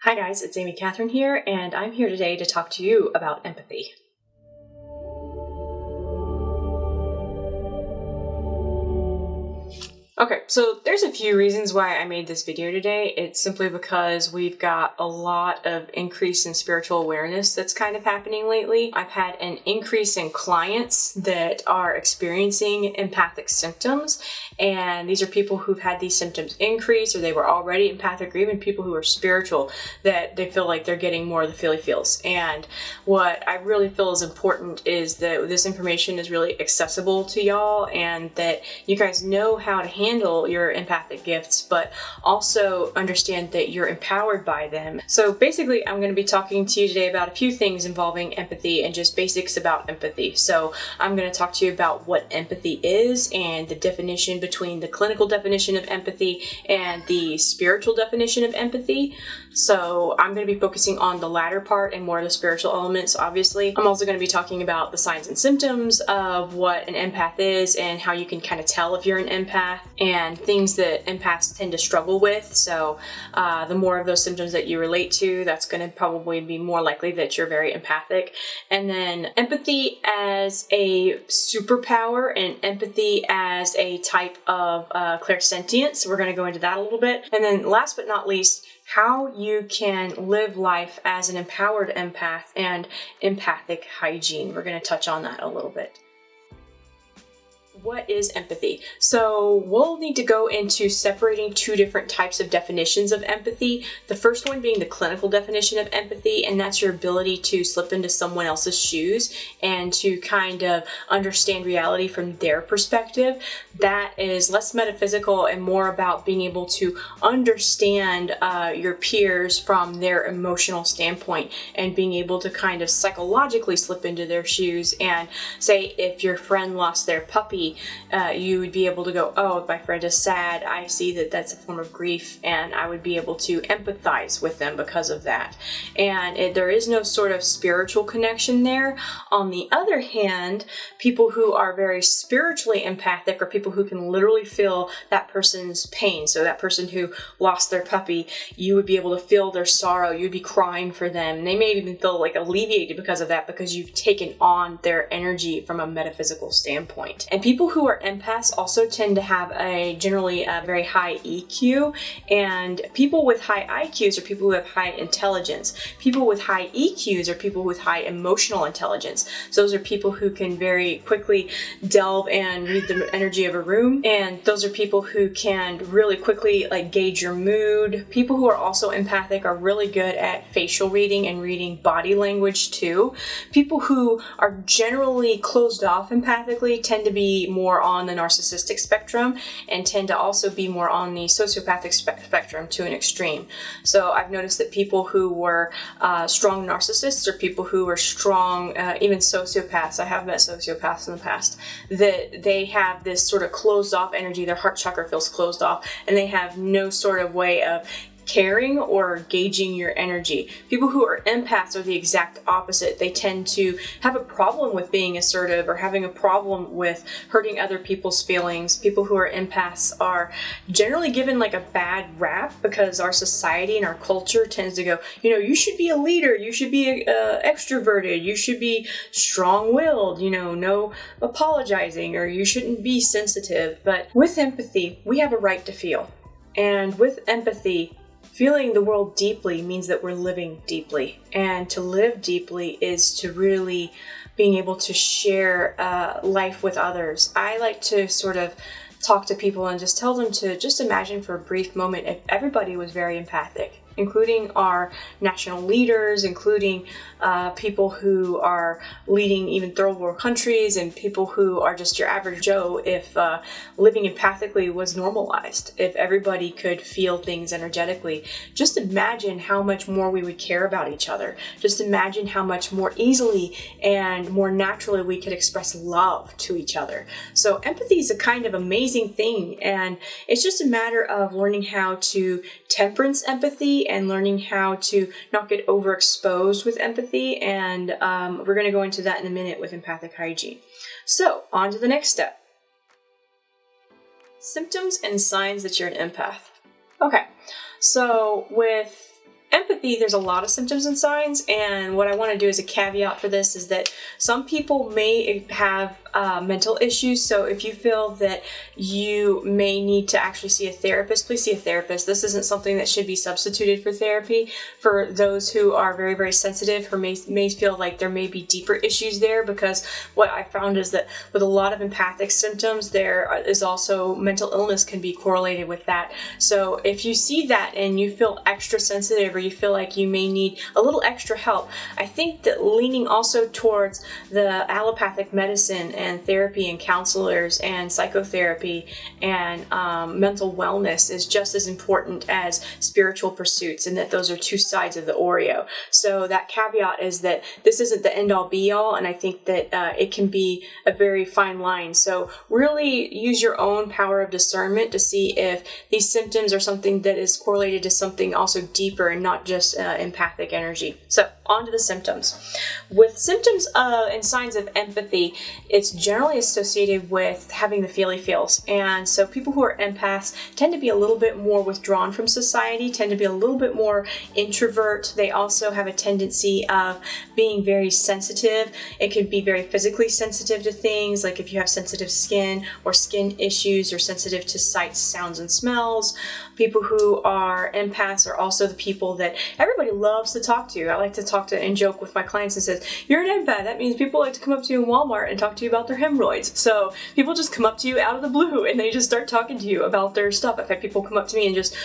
Hi guys, it's Cathryn here, and I'm here today to talk to you about empathy. Okay, so there's a few reasons why I made this video today. It's simply because we've got a lot of increase in spiritual awareness that's kind of happening lately. I've had an increase in clients that are experiencing empathic symptoms, and these are people who've had these symptoms increase, or they were already empathic, or even people who are spiritual, that they feel like they're getting more of the feely-feels. And what I really feel is important is that this information is really accessible to y'all, and that you guys know how to handle your empathic gifts, but also understand that you're empowered by them. So basically, I'm going to be talking to you today about a few things involving empathy and just basics about empathy. So I'm going to talk to you about what empathy is and the definition between the clinical definition of empathy and the spiritual definition of empathy. So I'm going to be focusing on the latter part and more of the spiritual elements, obviously. I'm also going to be talking about the signs and symptoms of what an empath is and how you can kind of tell if you're an empath, and things that empaths tend to struggle with. So the more of those symptoms that you relate to, that's going to probably be more likely that you're very empathic. And then empathy as a superpower and empathy as a type of clairsentience. We're going to go into that a little bit. And then last but not least, how you can live life as an empowered empath and empathic hygiene. We're going to touch on that a little bit. What is empathy? So we'll need to go into separating two different types of definitions of empathy. The first one being the clinical definition of empathy, and that's your ability to slip into someone else's shoes and to kind of understand reality from their perspective. That is less metaphysical and more about being able to understand your peers from their emotional standpoint and being able to kind of psychologically slip into their shoes and say, if your friend lost their puppy, you would be able to go, oh, if my friend is sad, I see that that's a form of grief, and I would be able to empathize with them because of that. And there is no sort of spiritual connection there. On the other hand, people who are very spiritually empathic are people who can literally feel that person's pain. So that person who lost their puppy, you would be able to feel their sorrow. You'd be crying for them. They may even feel like alleviated because of that, because you've taken on their energy from a metaphysical standpoint. And people who are empaths also tend to have generally a very high EQ, and people with high IQs are people who have high intelligence. People with high EQs are people with high emotional intelligence. So those are people who can very quickly delve and read the energy of a room, and those are people who can really quickly gauge your mood. People who are also empathic are really good at facial reading and reading body language too. People who are generally closed off empathically tend to be more on the narcissistic spectrum and tend to also be more on the sociopathic spectrum to an extreme. So I've noticed that people who were strong narcissists or people who were strong, even sociopaths, I have met sociopaths in the past, that they have this sort of closed off energy. Their heart chakra feels closed off, and they have no sort of way of caring or gauging your energy. People who are empaths are the exact opposite. They tend to have a problem with being assertive or having a problem with hurting other people's feelings. People who are empaths are generally given a bad rap because our society and our culture tends to go, you should be a leader, you should be extroverted, you should be strong-willed, no apologizing, or you shouldn't be sensitive. But with empathy, we have a right to feel. And with empathy, feeling the world deeply means that we're living deeply. And to live deeply is to really being able to share life with others. I like to sort of talk to people and just tell them to just imagine for a brief moment if everybody was very empathic, including our national leaders, including people who are leading even third world countries, and people who are just your average Joe. If living empathically was normalized, if everybody could feel things energetically, just imagine how much more we would care about each other. Just imagine how much more easily and more naturally we could express love to each other. So empathy is a kind of amazing thing, and it's just a matter of learning how to temperance empathy and learning how to not get overexposed with empathy. And we're going to go into that in a minute with empathic hygiene. So on to the next step. Symptoms and signs that you're an empath. Okay, so with empathy, there's a lot of symptoms and signs, and what I want to do as a caveat for this is that some people may have mental issues, so if you feel that you may need to actually see a therapist, please see a therapist. This isn't something that should be substituted for therapy. For those who are very, very sensitive, or may feel like there may be deeper issues there, because what I found is that with a lot of empathic symptoms, there is also mental illness can be correlated with that. So if you see that and you feel extra sensitive, or you feel like you may need a little extra help, I think that leaning also towards the allopathic medicine and therapy and counselors and psychotherapy and mental wellness is just as important as spiritual pursuits, and that those are two sides of the Oreo. So that caveat is that this isn't the end all be all, and I think that it can be a very fine line. So really use your own power of discernment to see if these symptoms are something that is correlated to something also deeper and not just empathic energy. So on to the symptoms. With symptoms and signs of empathy, it's generally associated with having the feely feels. And so people who are empaths tend to be a little bit more withdrawn from society, tend to be a little bit more introvert. They also have a tendency of being very sensitive. It could be very physically sensitive to things, like if you have sensitive skin or skin issues, or sensitive to sights, sounds, and smells. People who are empaths are also the people that everybody loves to talk to. I like to talk to and joke with my clients and says, you're an empath. That means people like to come up to you in Walmart and talk to you about their hemorrhoids. So people just come up to you out of the blue and they just start talking to you about their stuff. I've had people come up to me and just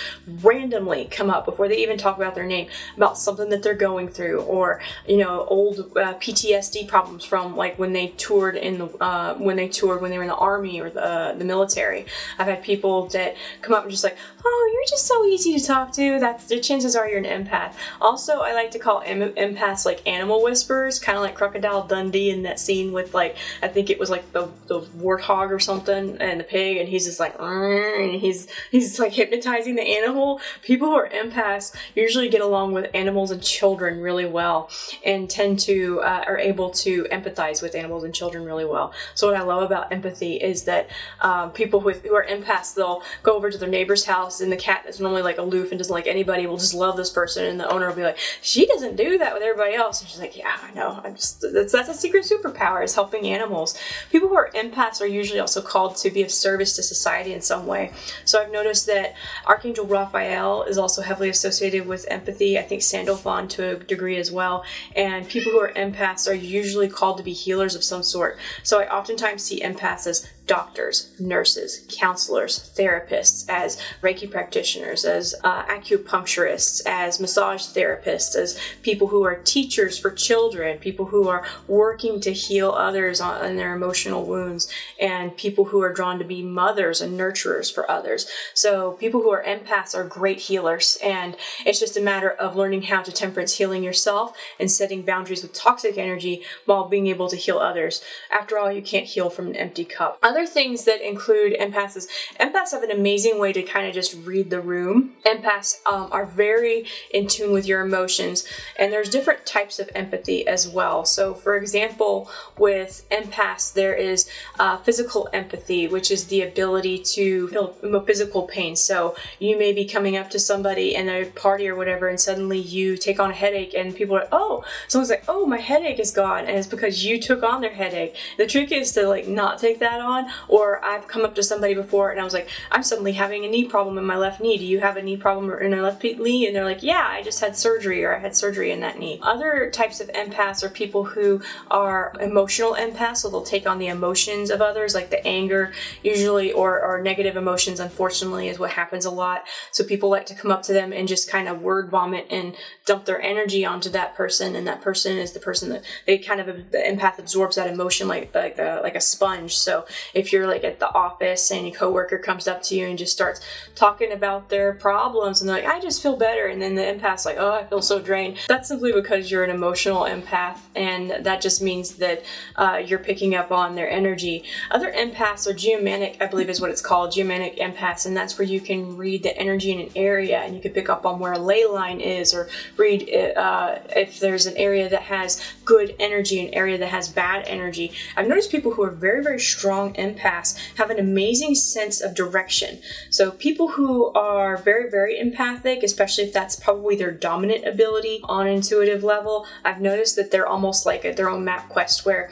randomly come up before they even talk about their name about something that they're going through, or old PTSD problems from like when they toured when they were in the army or the military. I've had people that come up and just like, oh, you're just so easy to talk to. That's the chances are you're an empath. Also, I like to call empaths like animal whisperers, kind of like Crocodile Dundee in that scene with like, I think it was like the warthog or something and the pig, and he's just like, and he's like hypnotizing the animal. People who are empaths usually get along with animals and children really well, and tend to are able to empathize with animals and children really well. So what I love about empathy is that people who are empaths, they'll go over to their neighbor's house, and the cat that's normally like aloof and doesn't like anybody will just love this person, and the owner will be like, she doesn't do that with everybody else, and she's like, yeah, I know, that's a secret superpower, is helping animals. People who are empaths are usually also called to be of service to society in some way. So I've noticed that Archangel Raphael is also heavily associated with empathy. I think Sandalphon to a degree as well. And people who are empaths are usually called to be healers of some sort. So I oftentimes see empaths as doctors, nurses, counselors, therapists, as Reiki practitioners, as acupuncturists, as massage therapists, as people who are teachers for children, people who are working to heal others on their emotional wounds, and people who are drawn to be mothers and nurturers for others. So people who are empaths are great healers, and it's just a matter of learning how to temperance healing yourself and setting boundaries with toxic energy while being able to heal others. After all, you can't heal from an empty cup. Other things that include empaths is empaths have an amazing way to kind of just read the room. Empaths are very in tune with your emotions, and there's different types of empathy as well. So for example, with empaths, there is physical empathy, which is the ability to feel physical pain. So you may be coming up to somebody in a party or whatever, and suddenly you take on a headache, and people are, oh, someone's like, oh, my headache is gone, and it's because you took on their headache. The trick is to like not take that on. Or I've come up to somebody before and I was like, I'm suddenly having a knee problem in my left knee. Do you have a knee problem in your left knee? And they're like, yeah, I just had surgery, or I had surgery in that knee. Other types of empaths are people who are emotional empaths, so they'll take on the emotions of others, like the anger usually, or negative emotions, unfortunately, is what happens a lot. So people like to come up to them and just kind of word vomit and dump their energy onto that person, and that person is the person that they kind of, the empath absorbs that emotion like a sponge. So if you're like at the office and your coworker comes up to you and just starts talking about their problems, and they're like, I just feel better, and then the empath's like, oh, I feel so drained. That's simply because you're an emotional empath, and that just means that you're picking up on their energy. Other empaths are geomanic, I believe is what it's called, geomanic empaths, and that's where you can read the energy in an area, and you can pick up on where a ley line is, or read if there's an area that has good energy, an area that has bad energy. I've noticed people who are very, very strong empaths have an amazing sense of direction. So people who are very, very empathic, especially if that's probably their dominant ability on an intuitive level, I've noticed that they're almost like their own map quest where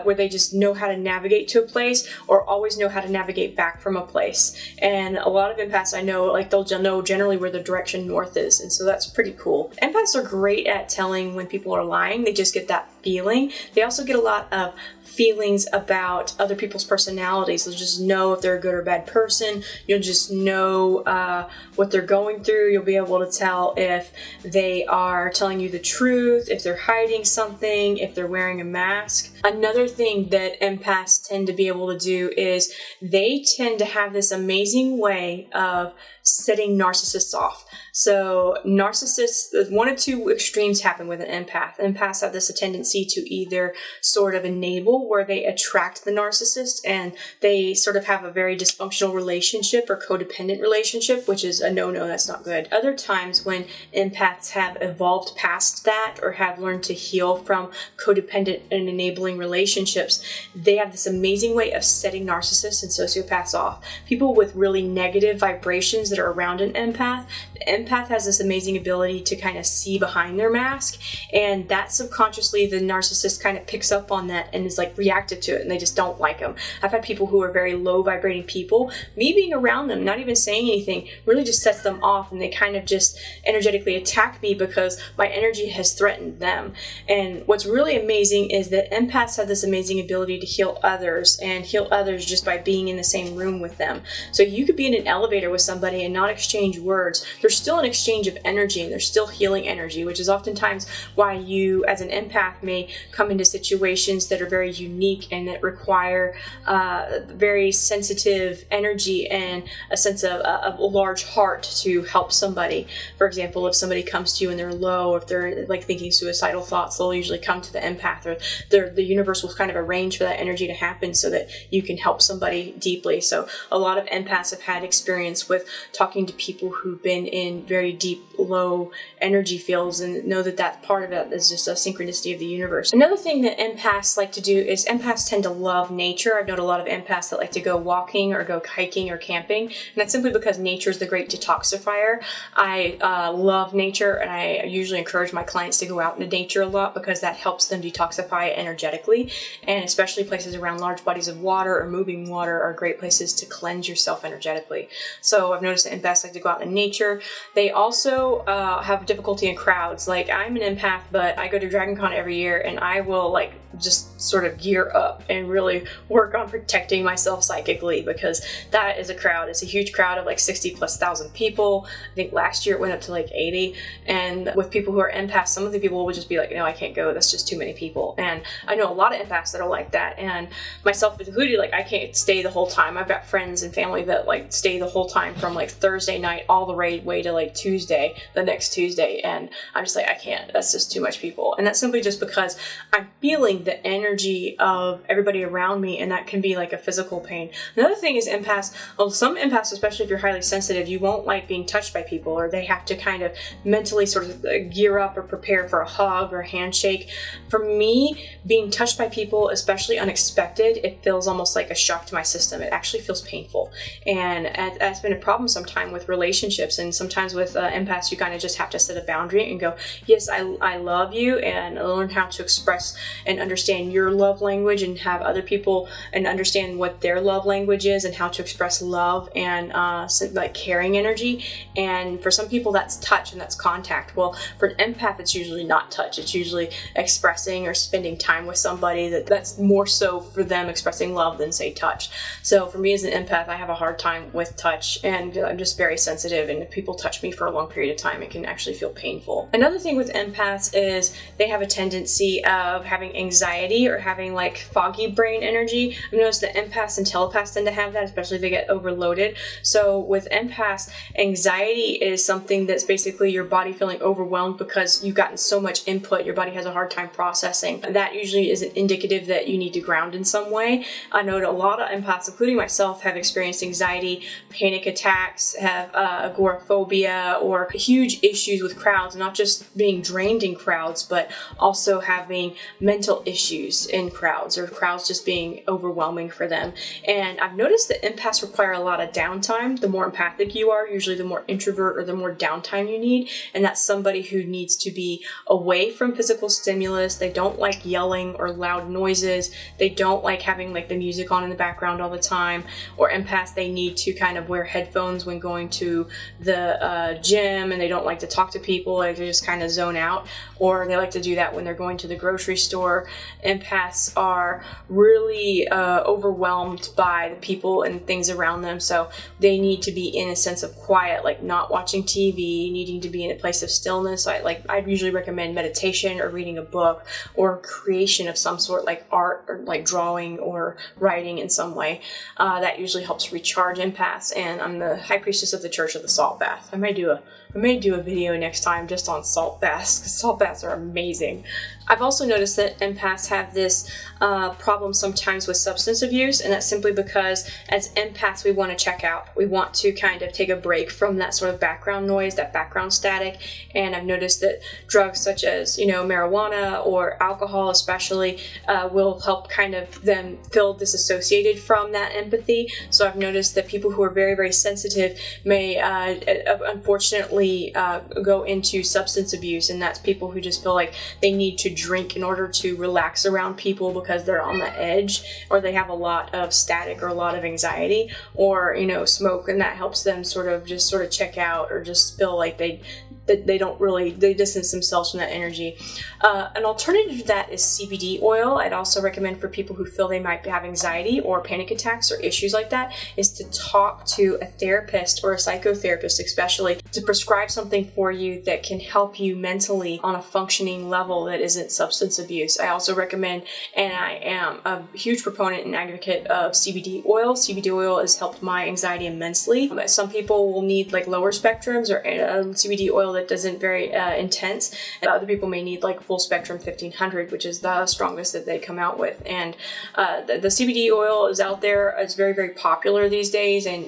where they just know how to navigate to a place or always know how to navigate back from a place. And a lot of empaths I know, like they'll know generally where the direction north is, and so that's pretty cool. Empaths are great at telling when people are lying. They just get that feeling. They also get a lot of feelings about other people's personalities. They'll just know if they're a good or bad person. You'll just know what they're going through. You'll be able to tell if they are telling you the truth, if they're hiding something, if they're wearing a mask. Another thing that empaths tend to be able to do is they tend to have this amazing way of setting narcissists off. So narcissists, one of two extremes happen with an empath. Empaths have this tendency to either sort of enable, where they attract the narcissist and they sort of have a very dysfunctional relationship or codependent relationship, which is a no-no, that's not good. Other times when empaths have evolved past that or have learned to heal from codependent and enabling relationships, they have this amazing way of setting narcissists and sociopaths off. People with really negative vibrations that are around an empath, the empath has this amazing ability to kind of see behind their mask, and that subconsciously the narcissist kind of picks up on that and is like reactive to it, and they just don't like them. I've had people who are very low vibrating people, me being around them, not even saying anything, really just sets them off, and they kind of just energetically attack me because my energy has threatened them. And what's really amazing is that empaths have this amazing ability to heal others, and heal others just by being in the same room with them. So you could be in an elevator with somebody and not exchange words. There's still an exchange of energy, and there's still healing energy, which is oftentimes why you as an empath may come into situations that are very unique and that require very sensitive energy and a sense of a large heart to help somebody. For example, if somebody comes to you and they're low, if they're like thinking suicidal thoughts, they'll usually come to the empath, or the universe will kind of arrange for that energy to happen so that you can help somebody deeply. So a lot of empaths have had experience with talking to people who've been in very deep, low energy fields, and know that that's part of it is just a synchronicity of the universe. Another thing that empaths like to do is empaths tend to love nature. I've known a lot of empaths that like to go walking or go hiking or camping, and that's simply because nature is the great detoxifier. I love nature, and I usually encourage my clients to go out into nature a lot because that helps them detoxify energetically, and especially places around large bodies of water or moving water are great places to cleanse yourself energetically. So I've noticed that empaths like to go out in nature. They also have difficulty in crowds. Like, I'm an empath, but I go to Dragon Con every year, and I will like just sort of gear up and really work on protecting myself psychically, because that is a crowd. It's a huge crowd of like 60,000+ people. I think last year it went up to like 80. And with people who are empaths, some of the people will just be like, no, I can't go. That's just too many people. And I know a lot of empaths that are like that. And myself included, like, I can't stay the whole time. I've got friends and family that like stay the whole time from like Thursday night all the way to like Tuesday, the next Tuesday. And I'm just like, I can't. That's just too much people. And that's simply just because I'm feeling the energy of everybody around me, and that can be like a physical pain. Another thing is empaths, well, some empaths, especially if you're highly sensitive, you won't like being touched by people, or they have to kind of mentally sort of gear up or prepare for a hug or a handshake. For me, being touched by people, especially unexpected, it feels almost like a shock to my system. It actually feels painful, and that's been a problem sometimes with relationships, and sometimes with empaths you kind of just have to set a boundary and go, yes, I love you, and learn how to express and understand your love language, and have other people and understand what their love language is and how to express love and like caring energy. And for some people that's touch and that's contact. Well, for an empath it's usually not touch. It's usually expressing or spending time with somebody. That's more so for them expressing love than say touch. So for me as an empath, I have a hard time with touch, and I'm just very sensitive, and if people touch me for a long period of time, it can actually feel painful. Another thing with empaths is they have a tendency of having anxiety or having like foggy brain energy. I've noticed that empaths and telepaths tend to have that, especially if they get overloaded. So with empaths, anxiety is something that's basically your body feeling overwhelmed because you've gotten so much input, your body has a hard time processing. That usually is an indicative that you need to ground in some way. I know that a lot of empaths, including myself, have experienced anxiety, panic attacks, empaths have agoraphobia or huge issues with crowds, not just being drained in crowds, but also having mental issues in crowds, or crowds just being overwhelming for them. And I've noticed that empaths require a lot of downtime. The more empathic you are, usually the more introvert or the more downtime you need. And that's somebody who needs to be away from physical stimulus. They don't like yelling or loud noises. They don't like having like the music on in the background all the time. Or empaths, they need to kind of wear headphones when going to the gym, and they don't like to talk to people. Like they just kind of zone out, or they like to do that when they're going to the grocery store. Empaths are really overwhelmed by the people and things around them, so they need to be in a sense of quiet, like not watching TV, needing to be in a place of stillness. I'd usually recommend meditation or reading a book or creation of some sort, like art or like drawing or writing in some way. That usually helps recharge empaths. And I'm the high priestess of the Church of the Salt Bath. I may do a video next time just on salt baths, because salt baths are amazing. I've also noticed that empaths have this problem sometimes with substance abuse, and that's simply because as empaths we want to check out. We want to kind of take a break from that sort of background noise, that background static. And I've noticed that drugs such as, marijuana or alcohol especially will help kind of them feel disassociated from that empathy. So I've noticed that people who are very, very sensitive may unfortunately go into substance abuse, and that's people who just feel like they need to drink in order to relax around people because they're on the edge, or they have a lot of static or a lot of anxiety, or smoke, and that helps them sort of check out, or just feel like they distance themselves from that energy. An alternative to that is CBD oil. I'd also recommend for people who feel they might have anxiety or panic attacks or issues like that, is to talk to a therapist or a psychotherapist especially, to prescribe something for you that can help you mentally on a functioning level that isn't substance abuse. I also recommend, and I am a huge proponent and advocate of CBD oil. CBD oil has helped my anxiety immensely. Some people will need like lower spectrums or CBD oil that doesn't very intense. Other people may need like full spectrum 1500, which is the strongest that they come out with. And the CBD oil is out there. It's very, very popular these days, and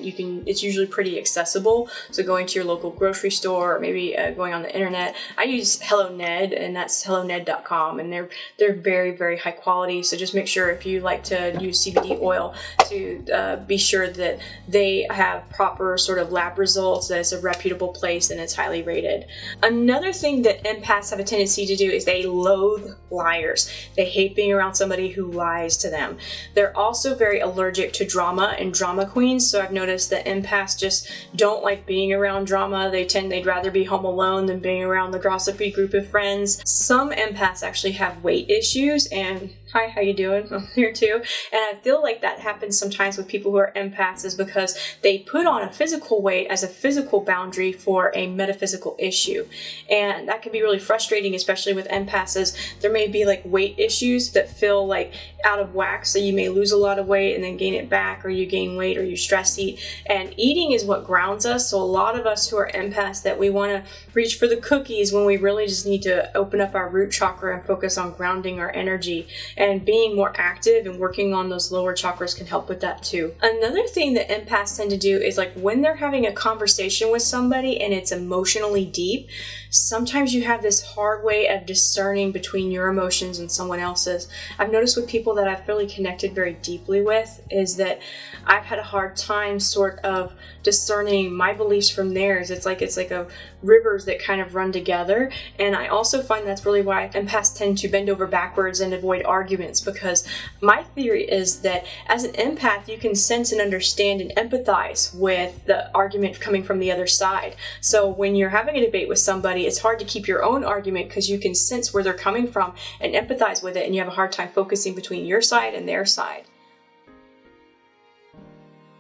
it's usually pretty accessible. So going to your local grocery store, or maybe going on the internet. I use Hello Ned, and that's helloned.com, and they're very, very high quality. So just make sure, if you like to use CBD oil, to be sure that they have proper sort of lab results, that it's a reputable place and it's highly rated. Another thing that empaths have a tendency to do is they loathe liars. They hate being around somebody who lies to them. They're also very allergic to drama and drama queens. So I've noticed that empaths just don't like being around drama. They'd rather be home alone than being around the gossipy group of friends. Some empaths actually have weight issues, and hi, how you doing? I'm here too. And I feel like that happens sometimes with people who are empaths, is because they put on a physical weight as a physical boundary for a metaphysical issue. And that can be really frustrating, especially with empaths, as there may be like weight issues that feel like out of whack. So you may lose a lot of weight and then gain it back, or you gain weight, or you stress eat. And eating is what grounds us. So a lot of us who are empaths, that we want to reach for the cookies when we really just need to open up our root chakra and focus on grounding our energy. And being more active and working on those lower chakras can help with that too. Another thing that empaths tend to do is, like, when they're having a conversation with somebody and it's emotionally deep, sometimes you have this hard way of discerning between your emotions and someone else's. I've noticed with people that I've really connected very deeply with, is that I've had a hard time sort of discerning my beliefs from theirs. It's like a rivers that kind of run together. And I also find that's really why empaths tend to bend over backwards and avoid arguments, because my theory is that as an empath, you can sense and understand and empathize with the argument coming from the other side. So when you're having a debate with somebody, it's hard to keep your own argument because you can sense where they're coming from and empathize with it, and you have a hard time focusing between your side and their side.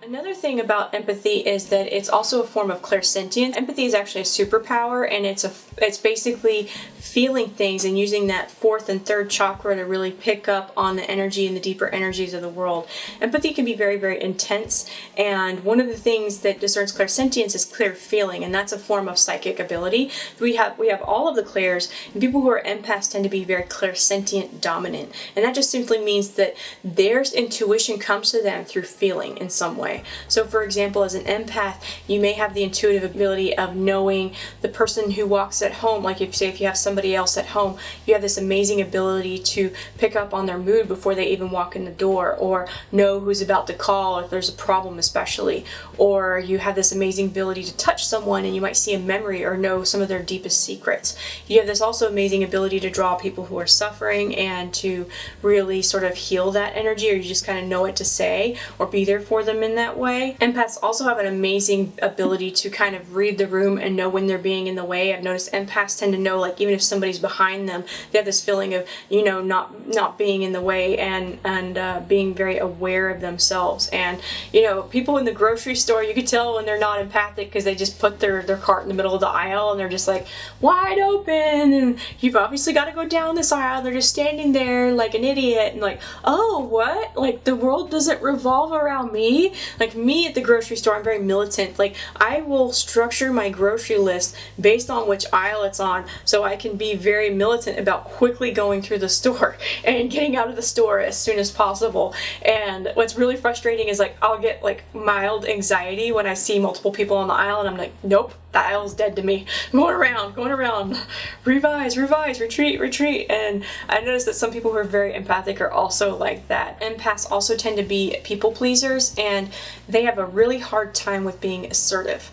Another thing about empathy is that it's also a form of clairsentient. Empathy is actually a superpower, and it's basically feeling things and using that fourth and third chakra to really pick up on the energy and the deeper energies of the world. Empathy can be very, very intense, and one of the things that discerns clairsentience is clear feeling, and that's a form of psychic ability. We have all of the clairs, and people who are empaths tend to be very clairsentient dominant, and that just simply means that their intuition comes to them through feeling in some way. way. So for example, as an empath, you may have the intuitive ability of knowing the person who walks at home. Like if you have somebody else at home, you have this amazing ability to pick up on their mood before they even walk in the door, or know who's about to call if there's a problem especially. Or you have this amazing ability to touch someone and you might see a memory or know some of their deepest secrets. You have this also amazing ability to draw people who are suffering and to really sort of heal that energy, or you just kind of know what to say or be there for them in that way. Empaths also have an amazing ability to kind of read the room and know when they're being in the way. I've noticed empaths tend to know, like, even if somebody's behind them, they have this feeling of, you know, not being in the way and being very aware of themselves. And, you know, people in the grocery store, you could tell when they're not empathic because they just put their cart in the middle of the aisle and they're just like wide open, and you've obviously got to go down this aisle. They're just standing there like an idiot and like, oh, what? Like, the world doesn't revolve around me? Like, me at the grocery store, I'm very militant. Like, I will structure my grocery list based on which aisle it's on, so I can be very militant about quickly going through the store and getting out of the store as soon as possible. And what's really frustrating is, like, I'll get like mild anxiety when I see multiple people on the aisle and I'm like, nope, the aisle's dead to me. I'm going around, revise, retreat. And I noticed that some people who are very empathic are also like that. Empaths also tend to be people pleasers, and they have a really hard time with being assertive.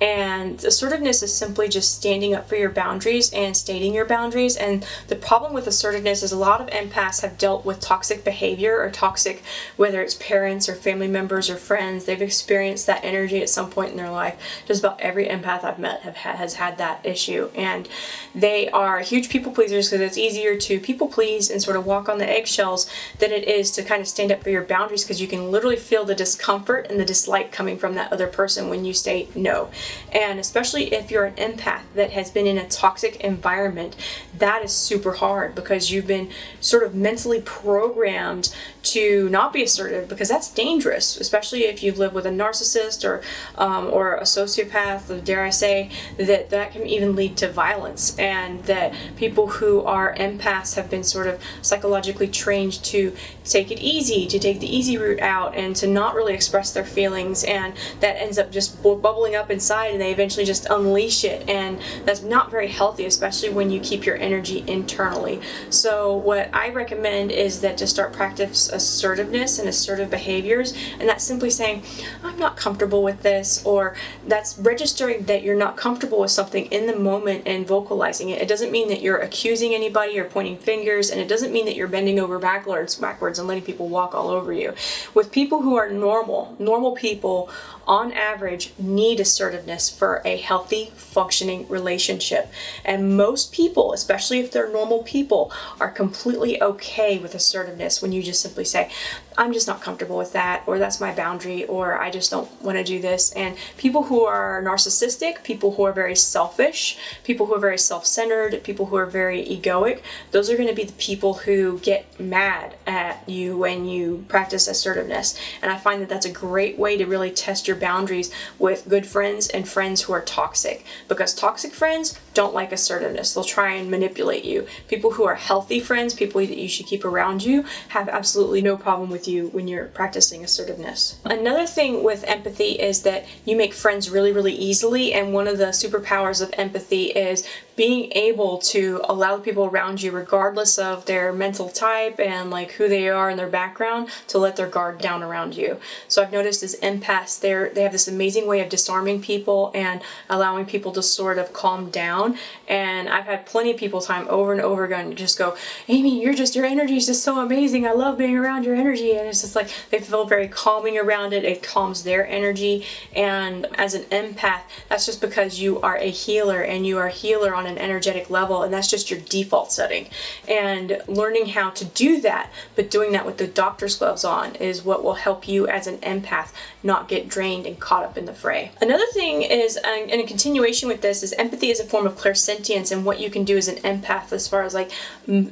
And assertiveness is simply just standing up for your boundaries and stating your boundaries. And the problem with assertiveness is a lot of empaths have dealt with toxic behavior or toxic, whether it's parents or family members or friends, they've experienced that energy at some point in their life. Just about every empath I've met has had that issue. And they are huge people pleasers because it's easier to people please and sort of walk on the eggshells than it is to kind of stand up for your boundaries, because you can literally feel the discomfort and the dislike coming from that other person when you say no. And especially if you're an empath that has been in a toxic environment, that is super hard because you've been sort of mentally programmed to not be assertive, because that's dangerous, especially if you live with a narcissist or a sociopath, or dare I say, that can even lead to violence. And that people who are empaths have been sort of psychologically trained to take it easy, to take the easy route out, and to not really express their feelings, and that ends up just bubbling up inside and they eventually just unleash it, and that's not very healthy, especially when you keep your energy internally. So what I recommend is that to start practice assertiveness and assertive behaviors, and that's simply saying, I'm not comfortable with this, or that's registering that you're not comfortable with something in the moment and vocalizing it. It doesn't mean that you're accusing anybody or pointing fingers, and it doesn't mean that you're bending over backwards and letting people walk all over you. With people who are normal people, on average, need assertiveness for a healthy, functioning relationship. And most people, especially if they're normal people, are completely okay with assertiveness when you just simply say, I'm just not comfortable with that, or that's my boundary, or I just don't want to do this. And people who are narcissistic, people who are very selfish, people who are very self-centered, people who are very egoic, those are going to be the people who get mad at you when you practice assertiveness. And I find that that's a great way to really test your boundaries with good friends and friends who are toxic, because toxic friends don't like assertiveness. They'll try and manipulate you. People who are healthy friends, people that you should keep around you, have absolutely no problem with you when you're practicing assertiveness. Another thing with empathy is that you make friends really, really easily, and one of the superpowers of empathy is being able to allow the people around you, regardless of their mental type and like who they are and their background, to let their guard down around you. So I've noticed as empaths, they have this amazing way of disarming people and allowing people to sort of calm down. And I've had plenty of people time over and over again just go, Amy, your energy is just so amazing. I love being around your energy. And it's just like they feel very calming around it. It calms their energy. And as an empath, that's just because you are a healer, and you are a healer on an energetic level, and that's just your default setting. And learning how to do that, but doing that with the doctor's gloves on, is what will help you as an empath not get drained and caught up in the fray. Another thing is, and in continuation with this, is empathy is a form of clairsentience, and what you can do as an empath as far as like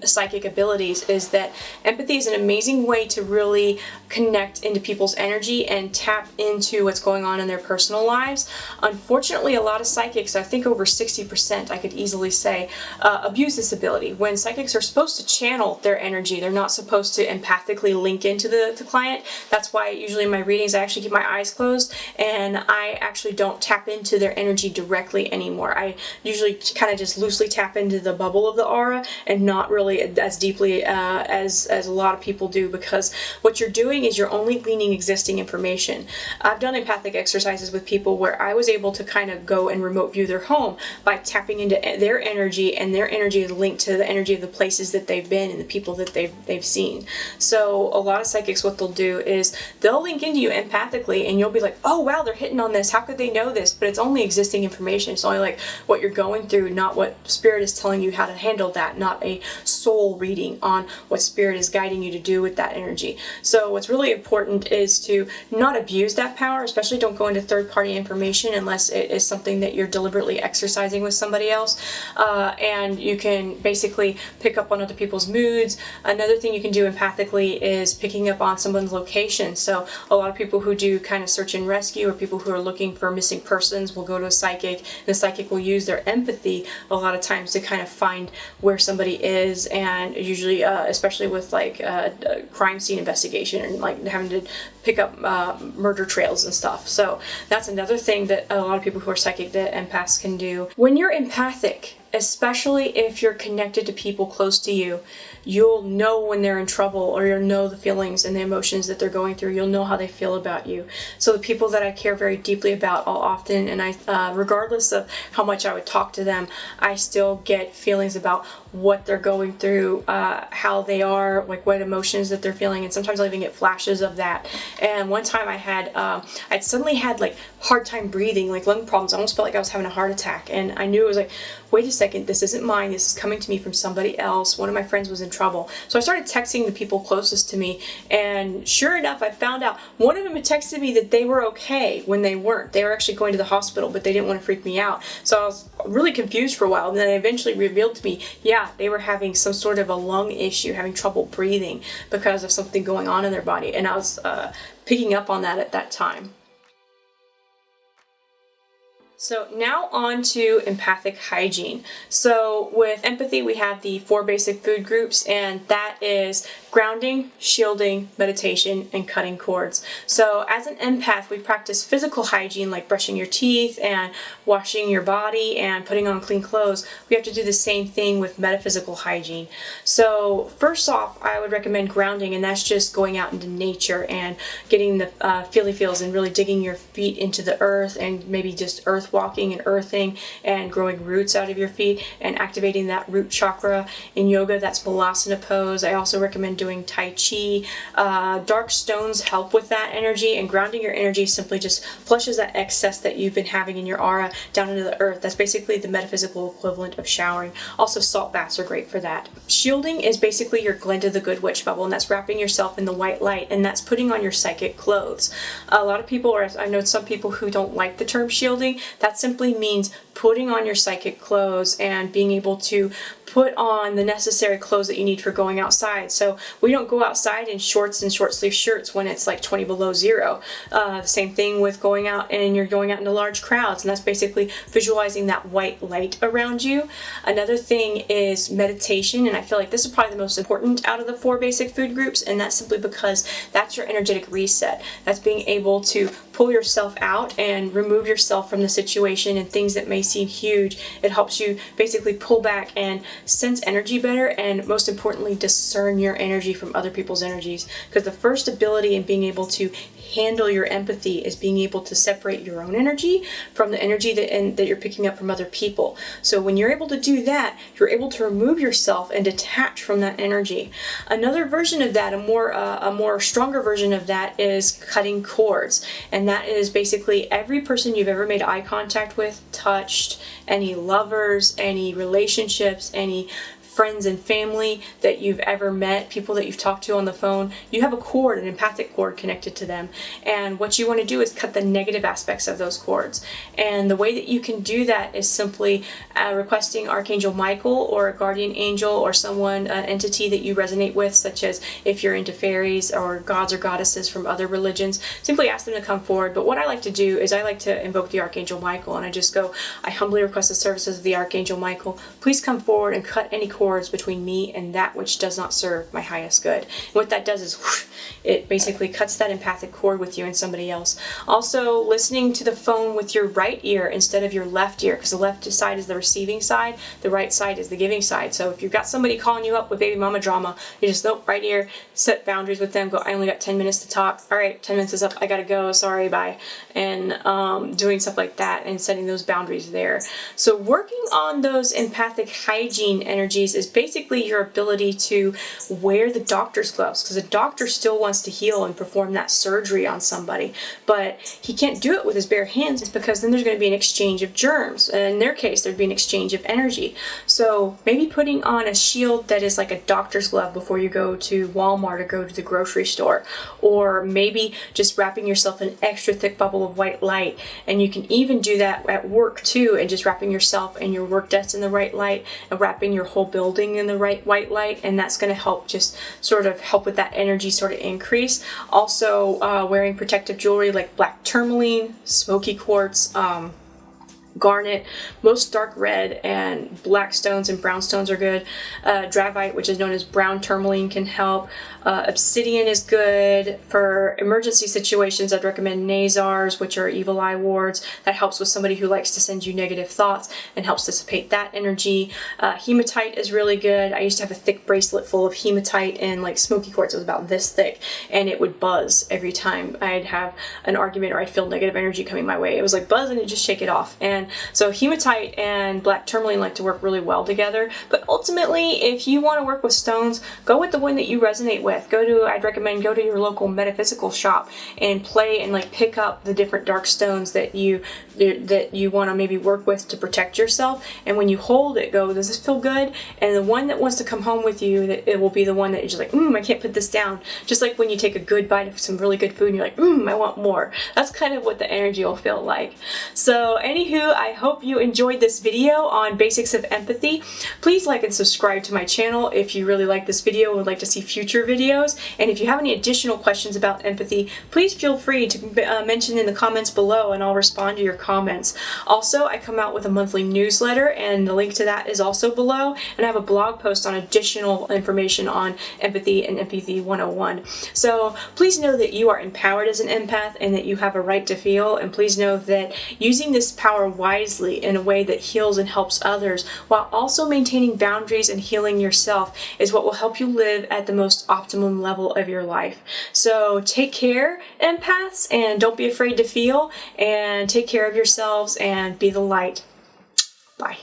psychic abilities is that empathy is an amazing way to really really connect into people's energy and tap into what's going on in their personal lives. Unfortunately, a lot of psychics, I think over 60%, I could easily say, abuse this ability. When psychics are supposed to channel their energy, they're not supposed to empathically link into the client. That's why usually in my readings I actually keep my eyes closed and I actually don't tap into their energy directly anymore. I usually kind of just loosely tap into the bubble of the aura and not really as deeply as a lot of people do, because what you're doing is you're only gleaning existing information. I've done empathic exercises with people where I was able to kind of go and remote view their home by tapping into their energy, and their energy is linked to the energy of the places that they've been and the people that they've seen. So a lot of psychics, what they'll do is they'll link into you empathically and you'll be like, oh wow, they're hitting on this, how could they know this? But it's only existing information. It's only like what you're going through, not what spirit is telling you how to handle that, not a soul reading on what spirit is guiding you to do with that energy. So what's really important is to not abuse that power, especially don't go into third-party information unless it is something that you're deliberately exercising with somebody else. And you can basically pick up on other people's moods. Another thing you can do empathically is picking up on someone's location. So a lot of people who do kind of search and rescue, or people who are looking for missing persons, will go to a psychic, and the psychic will use their empathy a lot of times to kind of find where somebody is. And usually especially with like crime scene investigation and like having to pick up murder trails and stuff. So that's another thing that a lot of people who are psychic, that empaths, can do. When you're empathic, especially if you're connected to people close to you, you'll know when they're in trouble, or you'll know the feelings and the emotions that they're going through. You'll know how they feel about you. So the people that I care very deeply about, I'll often, and I, regardless of how much I would talk to them, I still get feelings about what they're going through, how they are, like what emotions that they're feeling, and sometimes I'll even get flashes of that. And one time I had, I'd suddenly had like hard time breathing, like lung problems. I almost felt like I was having a heart attack, and I knew it was like, wait a second, this isn't mine, this is coming to me from somebody else. One of my friends was in trouble. So I started texting the people closest to me, and sure enough, I found out one of them had texted me that they were okay when they weren't. They were actually going to the hospital, but they didn't want to freak me out. So I was really confused for a while, and then they eventually revealed to me, yeah, they were having some sort of a lung issue, having trouble breathing because of something going on in their body, and I was picking up on that at that time. So now on to empathic hygiene. So with empathy, we have the 4 basic food groups, and that is grounding, shielding, meditation, and cutting cords. So as an empath, we practice physical hygiene like brushing your teeth and washing your body and putting on clean clothes. We have to do the same thing with metaphysical hygiene. So first off, I would recommend grounding, and that's just going out into nature and getting the feely feels and really digging your feet into the earth, and maybe just earth walking and earthing and growing roots out of your feet and activating that root chakra. In yoga, that's Balasana pose. I also recommend doing Tai Chi. Dark stones help with that energy, and grounding your energy simply just flushes that excess that you've been having in your aura down into the earth. That's basically the metaphysical equivalent of showering. Also, salt baths are great for that. Shielding is basically your Glenda the Good Witch bubble, and that's wrapping yourself in the white light, and that's putting on your psychic clothes. A lot of people, or I know some people who don't like the term shielding. That simply means putting on your psychic clothes and being able to put on the necessary clothes that you need for going outside. So we don't go outside in shorts and short sleeve shirts when it's like 20 below zero. Same thing with going out, and you're going out into large crowds, and that's basically visualizing that white light around you. Another thing is meditation, and I feel like this is probably the most important out of the 4 basic food groups, and that's simply because that's your energetic reset. That's being able to pull yourself out and remove yourself from the situation and things that may seem huge. It helps you basically pull back and sense energy better, and most importantly, discern your energy from other people's energies. Because the first ability in being able to handle your empathy is being able to separate your own energy from the energy that you're picking up from other people. So when you're able to do that, you're able to remove yourself and detach from that energy. Another version of that, a more stronger version of that, is cutting cords, and that is basically every person you've ever made eye contact with, touched, any lovers, any relationships, any friends and family that you've ever met, people that you've talked to on the phone, you have a cord, an empathic cord connected to them. And what you want to do is cut the negative aspects of those cords. And the way that you can do that is simply requesting Archangel Michael or a guardian angel or someone, an entity that you resonate with, such as if you're into fairies or gods or goddesses from other religions, simply ask them to come forward. But what I like to do is I like to invoke the Archangel Michael, and I just go, I humbly request the services of the Archangel Michael. Please come forward and cut any cords between me and that which does not serve my highest good. And what that does is whoosh, it basically cuts that empathic cord with you and somebody else. Also, listening to the phone with your right ear instead of your left ear, because the left side is the receiving side, the right side is the giving side. So if you've got somebody calling you up with baby mama drama, you just, nope, right ear, set boundaries with them, go, I only got 10 minutes to talk. All right, 10 minutes is up, I gotta go, sorry, bye. And doing stuff like that and setting those boundaries there. So working on those empathic hygiene energies is basically your ability to wear the doctor's gloves, because a doctor still wants to heal and perform that surgery on somebody, but he can't do it with his bare hands because then there's going to be an exchange of germs. And in their case, there'd be an exchange of energy. So maybe putting on a shield that is like a doctor's glove before you go to Walmart or go to the grocery store, or maybe just wrapping yourself in an extra thick bubble of white light. And you can even do that at work too, and just wrapping yourself and your work desk in the right light and wrapping your whole building in the right white light, and that's going to help just sort of help with that energy sort of increase. Also wearing protective jewelry like black tourmaline, smoky quartz, garnet, most dark red, and black stones and brown stones are good. Dravite, which is known as brown tourmaline, can help. Obsidian is good. For emergency situations, I'd recommend Nazars, which are evil eye wards. That helps with somebody who likes to send you negative thoughts and helps dissipate that energy. Hematite is really good. I used to have a thick bracelet full of hematite and like smoky quartz. It was about this thick, and it would buzz every time I'd have an argument or I'd feel negative energy coming my way. It was like buzz and it'd just shake it off. And so hematite and black tourmaline like to work really well together. But ultimately, if you want to work with stones, go with the one that you resonate with. I'd recommend go to your local metaphysical shop and play and like pick up the different dark stones that you want to maybe work with to protect yourself. And when you hold it, go, does this feel good? And the one that wants to come home with you, that it will be the one that you're just like, I can't put this down. Just like when you take a good bite of some really good food and you're like, I want more. That's kind of what the energy will feel like. So anywho, I hope you enjoyed this video on basics of empathy. Please like and subscribe to my channel if you really like this video and would like to see future videos. And if you have any additional questions about empathy, please feel free to mention in the comments below and I'll respond to your comments. Also, I come out with a monthly newsletter and the link to that is also below. And I have a blog post on additional information on empathy and Empathy 101. So please know that you are empowered as an empath and that you have a right to feel. And please know that using this power wisely in a way that heals and helps others while also maintaining boundaries and healing yourself is what will help you live at the most optimum level of your life. So take care, empaths, and don't be afraid to feel, and take care of yourselves and be the light. Bye.